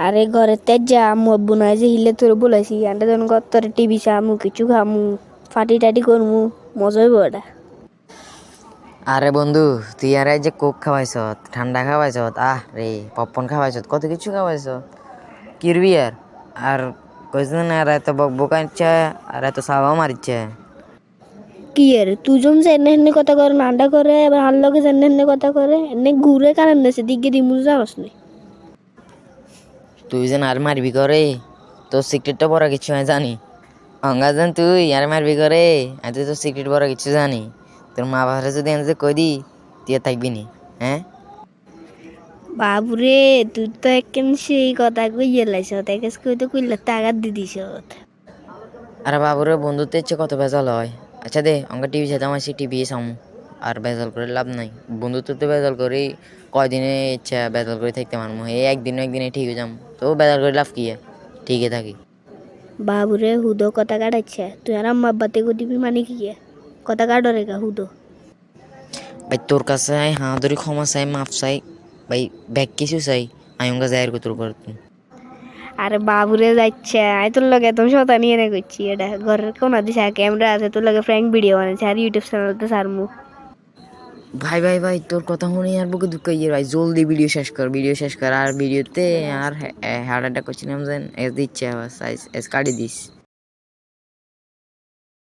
আরে ঘরেতে যা আম্মু আব্বু নাই যে হিলে তোর বলেছি আন্ডা যখন তোর টিভি চামু কিছু খামু ফাটি টাটি করমু মজা হইব এটা। আরে বন্ধু, তুই আর এই যে কোক খাওয়াইছ, ঠান্ডা খাওয়াইছ, রে পপকর্ন খাওয়াইছ, কত কিছু খাওয়াইছ, কিরবি আর কইছেন আর এত বকা ইচ্ছে আর এত সাবাও মারিচ্ছে। কি এর তুই যখন যেনে হেনে কথা করে নান্ডা করে এবার হার লগে যেনে হেনে কথা করে এনে ঘুরে কারণ দেশে দিকে দিমু জানোস নি। তুই যেন আর মারবি করে, তোর সিক্রেটটা বড় কিছু আমি জানি। অঙ্গা যেন তুই আর মারবি করে, আমি তুই তোর সিক্রেট বড় কিছু জানি। তোর মা বাবারে যদি আমি কই দি তুই আর থাকবি নি, হ্যাঁ? বাবুরে তুই তো একদম সেই কথা কইয়ে লাইছ তাকে কই তো কইলে তাগাদ দি দিছ। আরে বাবুরে বন্ধুত্ব ইচ্ছে কত ভেজাল হয়। আচ্ছা দে অঙ্কা টিভি চাইতাম আসি টিভি সামু, আর ভেজাল করে লাভ নাই। বন্ধুত্ব তো ভেজাল করি কয়দিনে ইচ্ছা ভেজাল করে থাকতে পারবো, এই একদিনে ঠিক হয়ে যাম। তো ভেজাল করে লাভ কি ঠিকই থাকি। বাবুরে হুদো কথা কাটাচ্ছে তুই আর আম্মা আব্বাতে দিবি মানে কি কথা কাটো রেখা হুদো। ভাই তোর কাছে আই হাঁ ধরে ক্ষমা চাই, মাফ চাই ভাই, ব্যাগ কিছু চাই, আমি অঙ্কা যাই তোর উপর। আরে বাবুরে যাচ্ছে আই তোর লগে তুমি শতা নিয়ে নে করছি এটা ঘরের কোনা দিছে ক্যামেরা আছে তোর লগে ফ্র্যাঙ্ক ভিডিও বানাইছে আর ইউটিউব চ্যানেলতে সারমু। ভাই ভাই ভাই তোর কথা শুনে আর বুকে দুঃখ ইয়ে ভাই, জলদি ভিডিও শেষ কর আর ভিডিওতে আর হার্ট অ্যাটাক করছিলাম যেন এস দিচ্ছে আবার কাটি দিস।